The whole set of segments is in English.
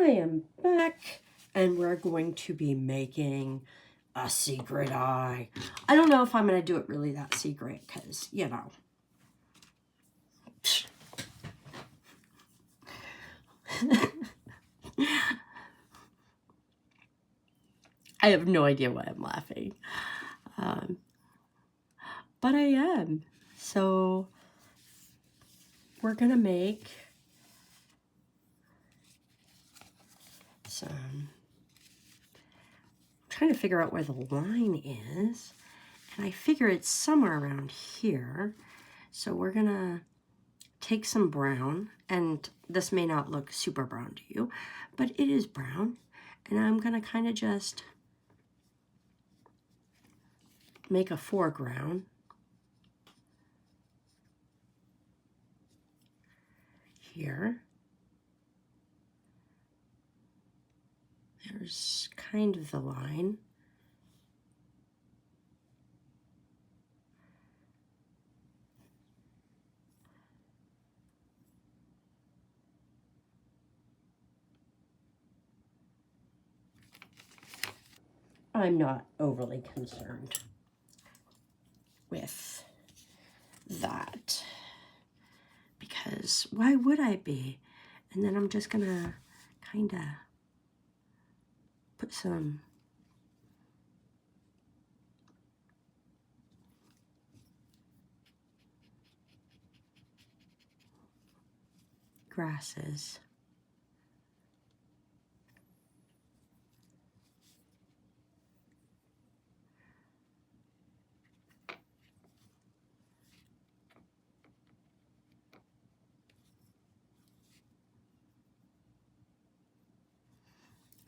I am back, and we're going to be making a secret eye. I don't know if I'm going to do it really that secret, because, you know. I have no idea why I'm laughing. But I am. So, we're going to make some... I'm trying to figure out where the line is. And I figure it's somewhere around here. So we're going to take some brown. And this may not look super brown to you, but it is brown. And I'm going to kind of just make a foreground here. There's kind of the line. I'm not overly concerned with that, because why would I be? And then I'm just gonna kind of put some grasses.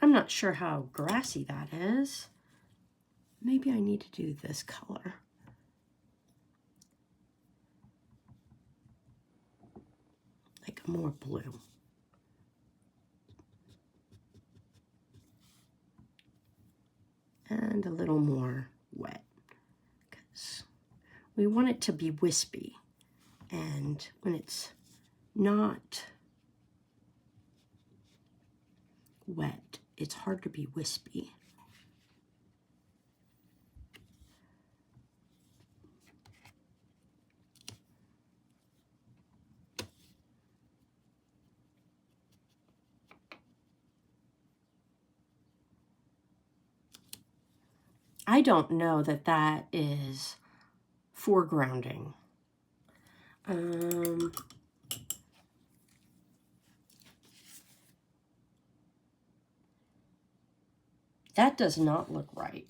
I'm not sure how grassy that is. Maybe I need to do this color. Like more blue. And a little more wet, because we want it to be wispy. And when it's not wet, it's hard to be wispy. I don't know that that is foregrounding. That does not look right.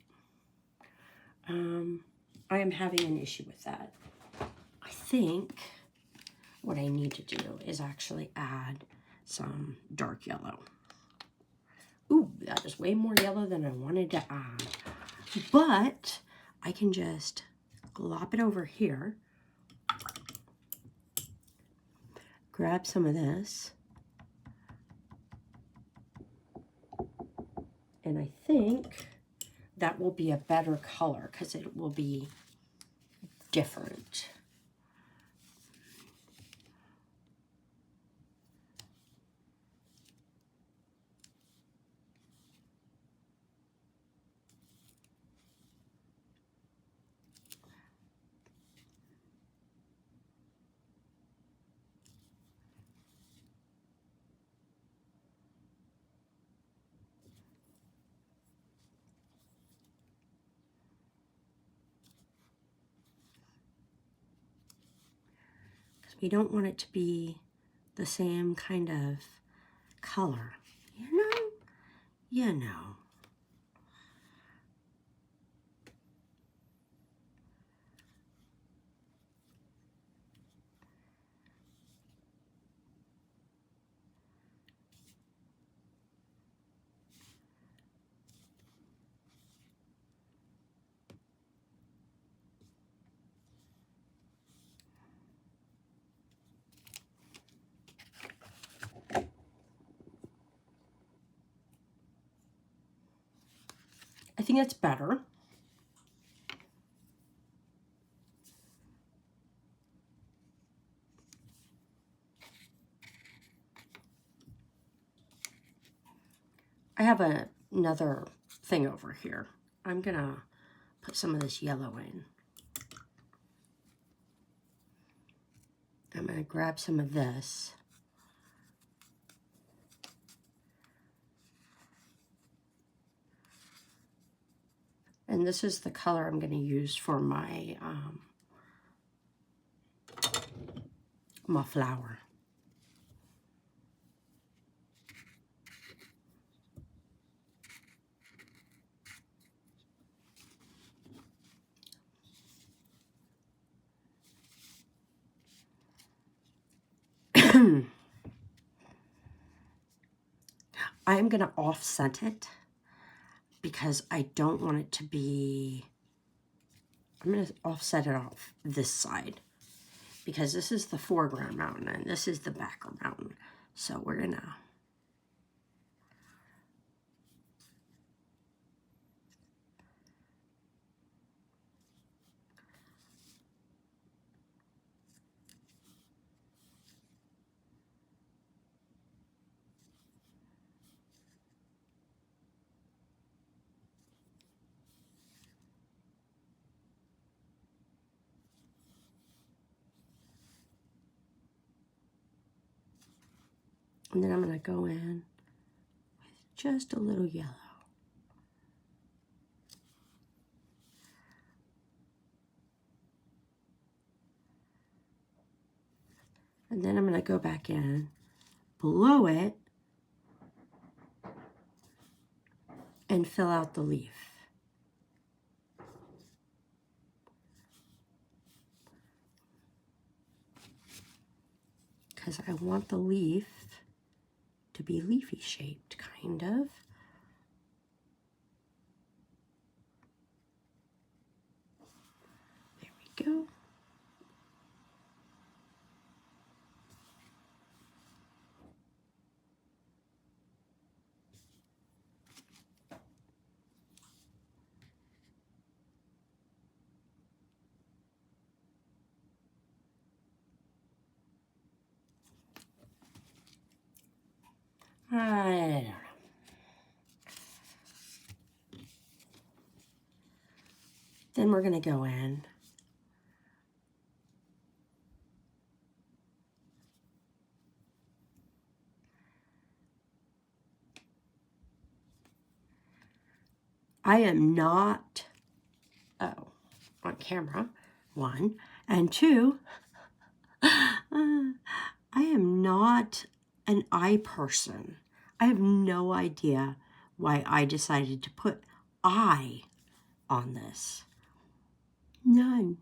I am having an issue with that. I think what I need to do is actually add some dark yellow. Ooh, that is way more yellow than I wanted to add. But I can just glop it over here, grab some of this, and I think that will be a better color because it will be different. We don't want it to be the same kind of color, you know? You know. I think that's better. I have another thing over here. I'm going to put some of this yellow in. I'm going to grab some of this. And this is the color I'm going to use for my my flower. I'm going to offset it because I don't want it to be, I'm going to offset it off this side because this is the foreground mountain and this is the background mountain. So we're going to, and then I'm going to go in with just a little yellow. And then I'm going to go back in below it and fill out the leaf. Because I want the leaf to be leafy shaped, kind of. There we go. I don't know. Then we're going to go in I am not, on camera, 1, and 2, I am not an eye person. I have no idea why I decided to put eye on this. None.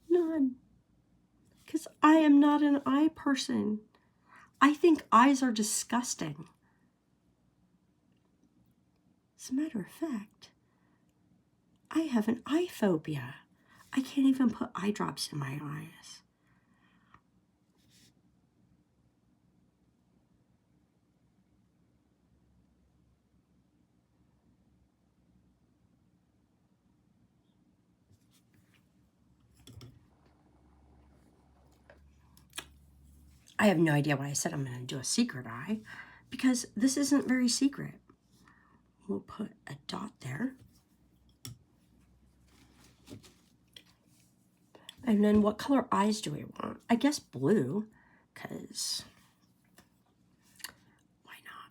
None. Because I am not an eye person. I think eyes are disgusting. As a matter of fact, I have an eye phobia. I can't even put eye drops in my eyes. I have no idea why I said I'm going to do a secret eye, because this isn't very secret. We'll put a dot there. And then what color eyes do we want? I guess blue, because why not?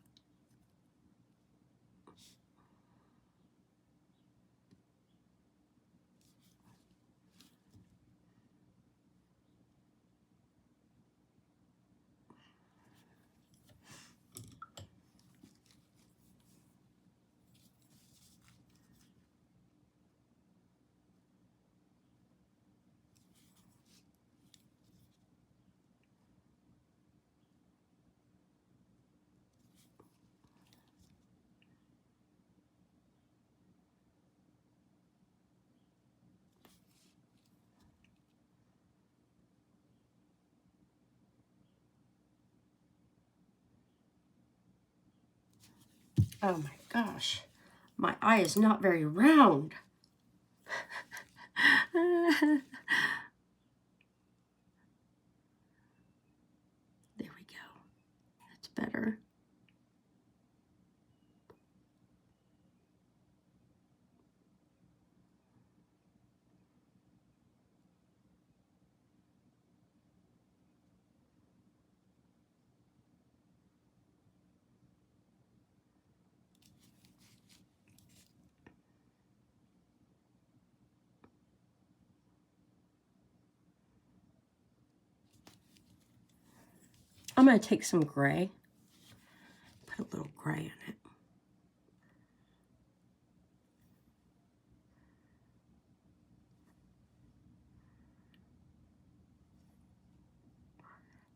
Oh my gosh, my eye is not very round. There we go. That's better. I'm going to take some gray, put a little gray in it.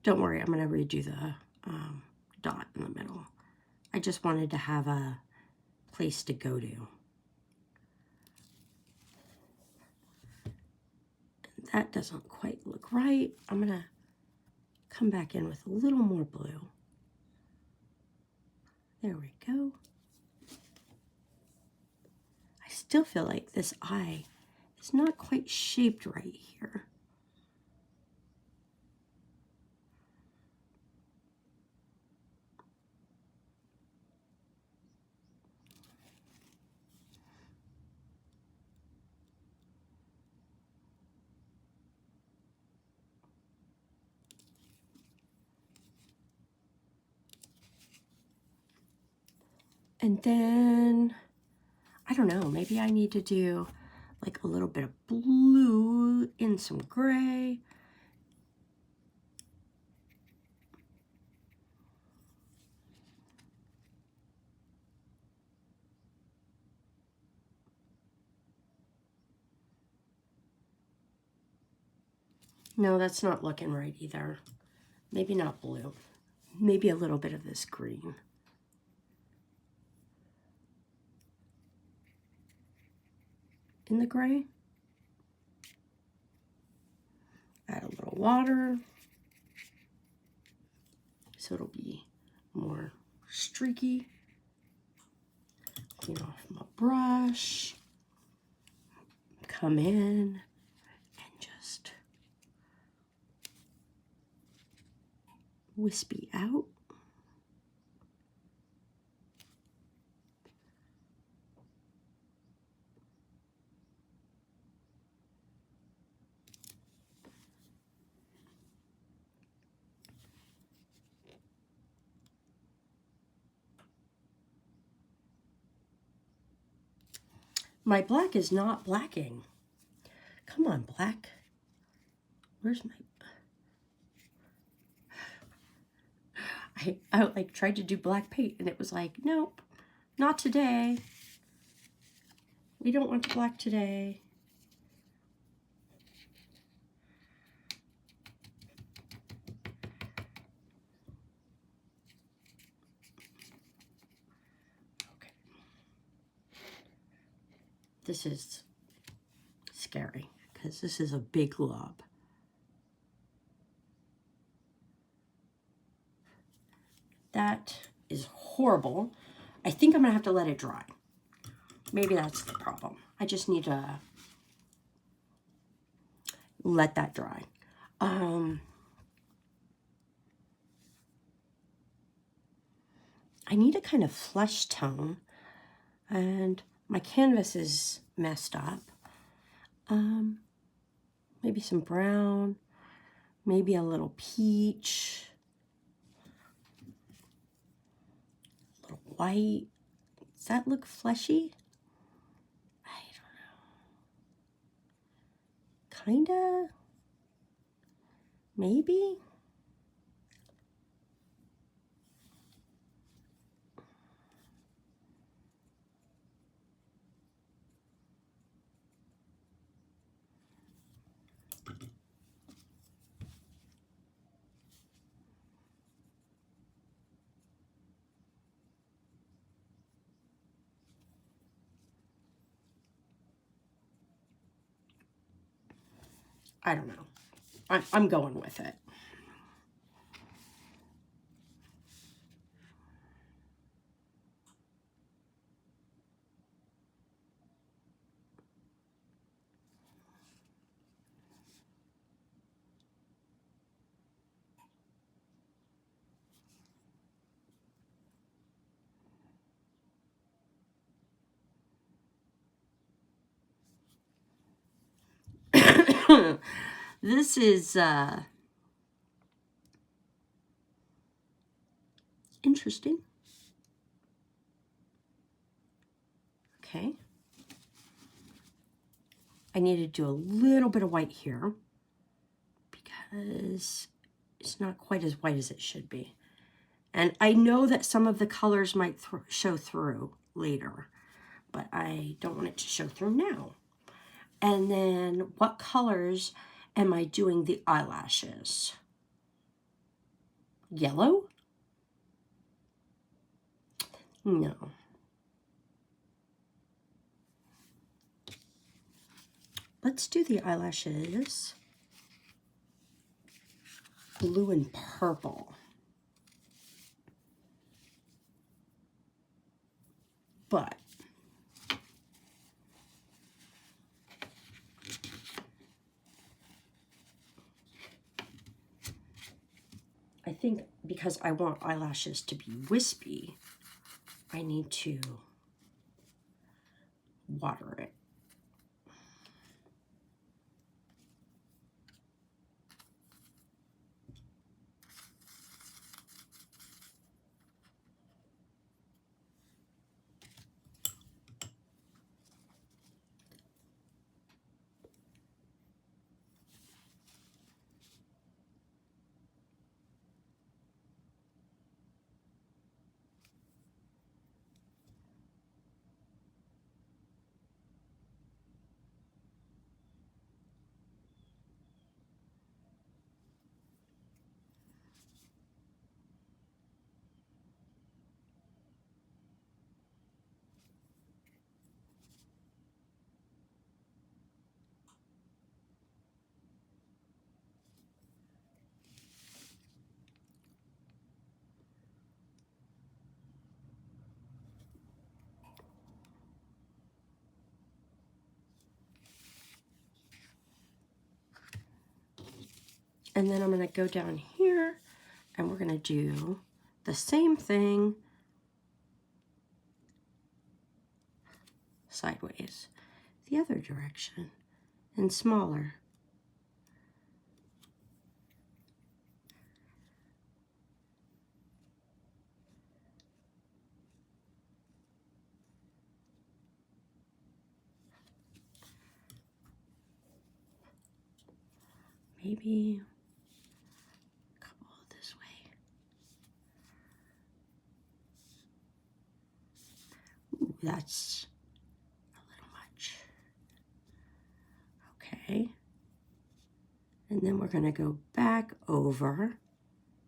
Don't worry, I'm going to redo the dot in the middle. I just wanted to have a place to go to. That doesn't quite look right. I'm going to come back in with a little more blue. There we go. I still feel like this eye is not quite shaped right here. And then, I don't know, maybe I need to do like a little bit of blue in some gray. No, that's not looking right either. Maybe not blue. Maybe a little bit of this green. In the gray. Add a little water. So it'll be more streaky. Clean off my brush. Come in and just wispy out. My black is not blacking. Come on, black. Where's my... I like tried to do black paint and it was like, nope, not today. We don't want black today. Okay. This is scary because this is a big glob. That is horrible. I think I'm gonna have to let it dry. Maybe that's the problem. I just need to let that dry. I need a kind of flesh tone, and my canvas is messed up. Maybe some brown, maybe a little peach, a little white. Does that look fleshy? I don't know. Kinda? Maybe? I don't know. I'm going with it. This is interesting. Okay. I need to do a little bit of white here because it's not quite as white as it should be. And I know that some of the colors might show through later, but I don't want it to show through now. And then what colors am I doing the eyelashes? Yellow? No. Let's do the eyelashes blue and purple. But I think because I want eyelashes to be wispy, I need to water it. And then I'm going to go down here and we're going to do the same thing sideways, the other direction, and smaller. Maybe a couple this way. Ooh, that's a little much. Okay. And then we're going to go back over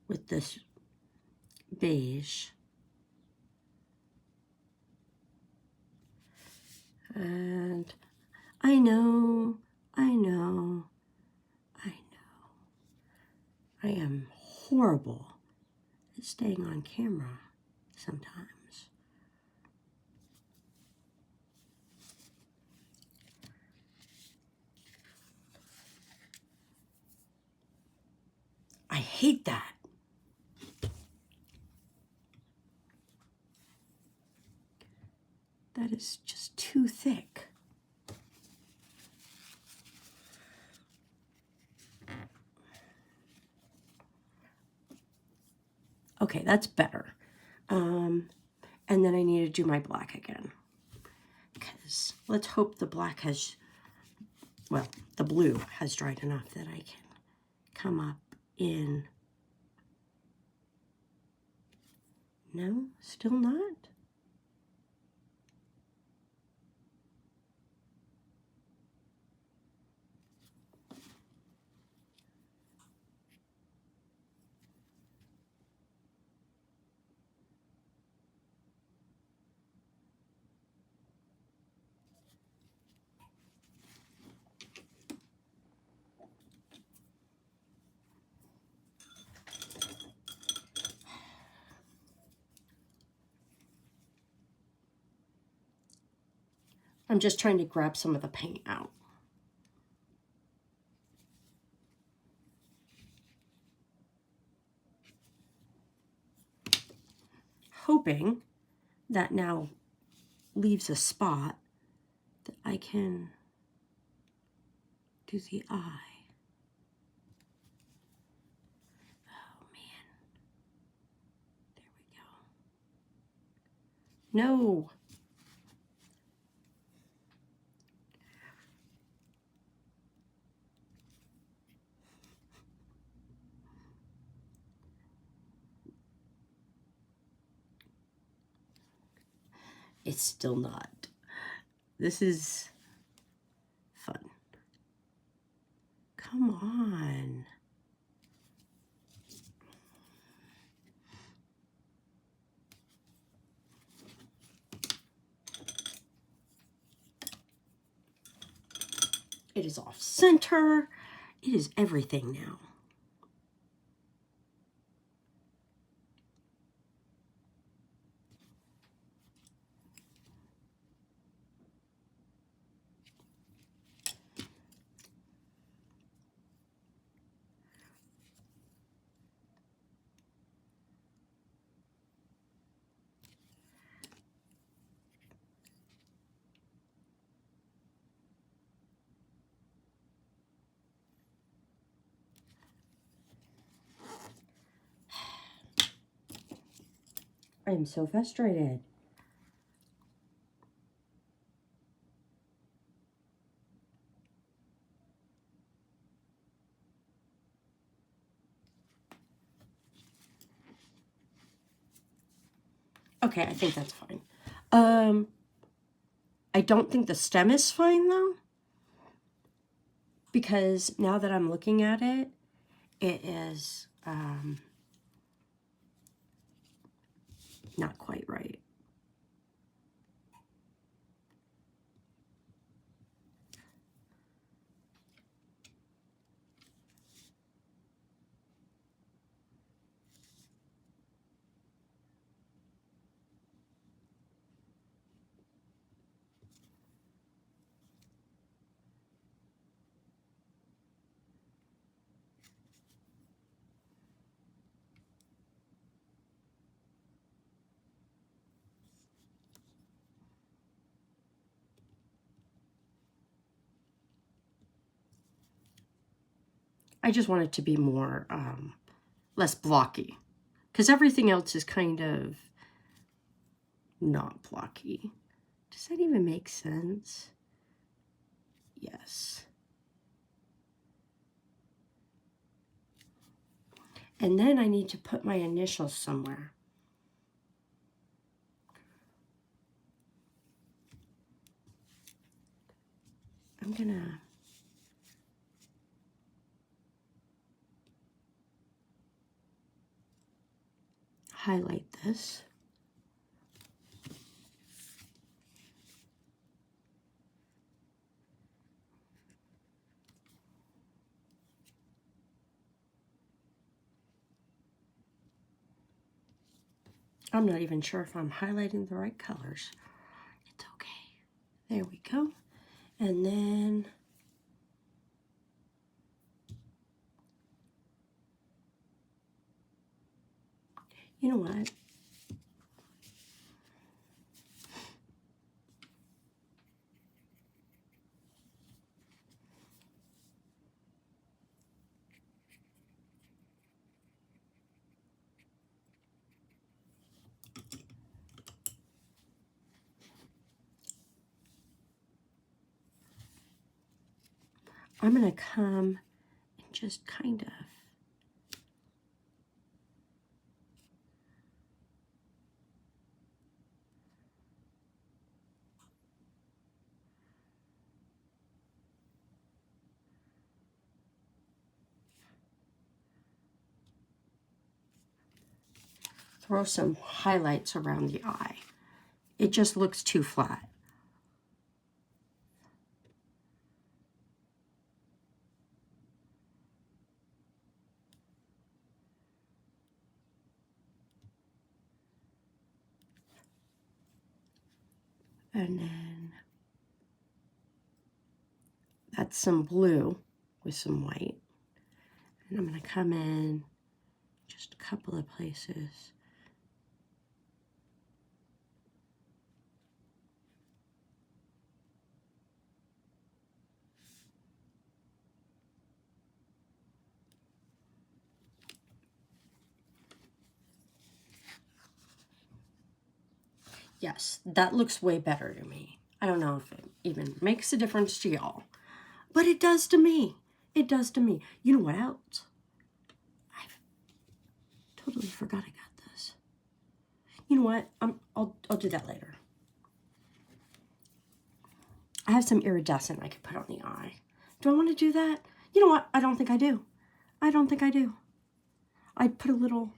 with this beige. And I know. I am horrible at staying on camera sometimes. I hate that. That is just too thick. Okay, that's better. And then I need to do my black again. Because let's hope the black has, well, the blue has dried enough that I can come up in. No, still not? I'm just trying to grab some of the paint out. Hoping that now leaves a spot that I can do the eye. Oh man. There we go. No. It's still not. This is fun. Come on. It is off center. It is everything now. I am so frustrated. Okay, I think that's fine. I don't think the stem is fine though, because now that I'm looking at it, it is not quite right. I just want it to be more, less blocky, because everything else is kind of not blocky. Does that even make sense? Yes. And then I need to put my initials somewhere. I'm gonna highlight this. I'm not even sure if I'm highlighting the right colors. It's okay. There we go. And then you know what? I'm going to come and just kind of throw some highlights around the eye. It just looks too flat. And then that's some blue with some white. And I'm going to come in just a couple of places. Yes, that looks way better to me. I don't know if it even makes a difference to y'all, but it does to me. It does to me. You know what else? I've totally forgot I got this. You know what? I'll do that later. I have some iridescent I could put on the eye. Do I want to do that? You know what? I don't think I do. I don't think I do. I'd put a little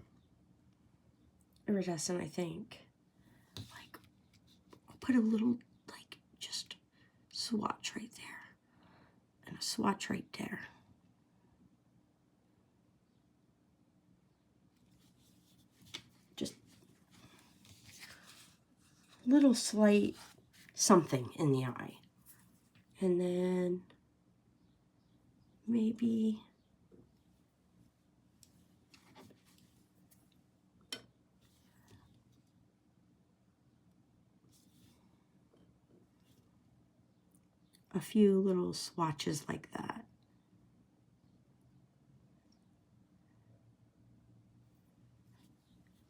iridescent, I think. Like, I'll put a little, like, just swatch right there. And a swatch right there. Just little slight something in the eye. And then maybe a few little swatches like that.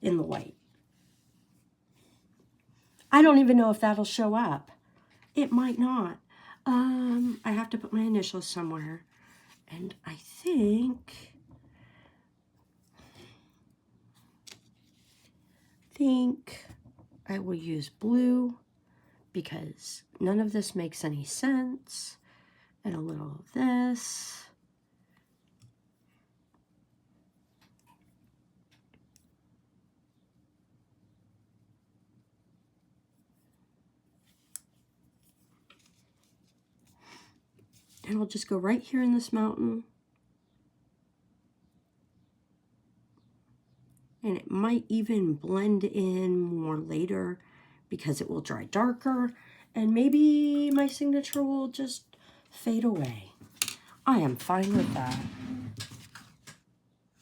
In the white. I don't even know if that'll show up. It might not. I have to put my initials somewhere. And I think I will use blue because none of this makes any sense. And a little of this. And I'll just go right here in this mountain. And it might even blend in more later because it will dry darker. And maybe my signature will just fade away. I am fine with that.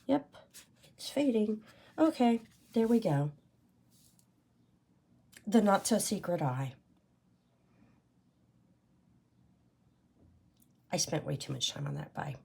Yep, it's fading. Okay, there we go. The not so secret eye. I spent way too much time on that. Bye.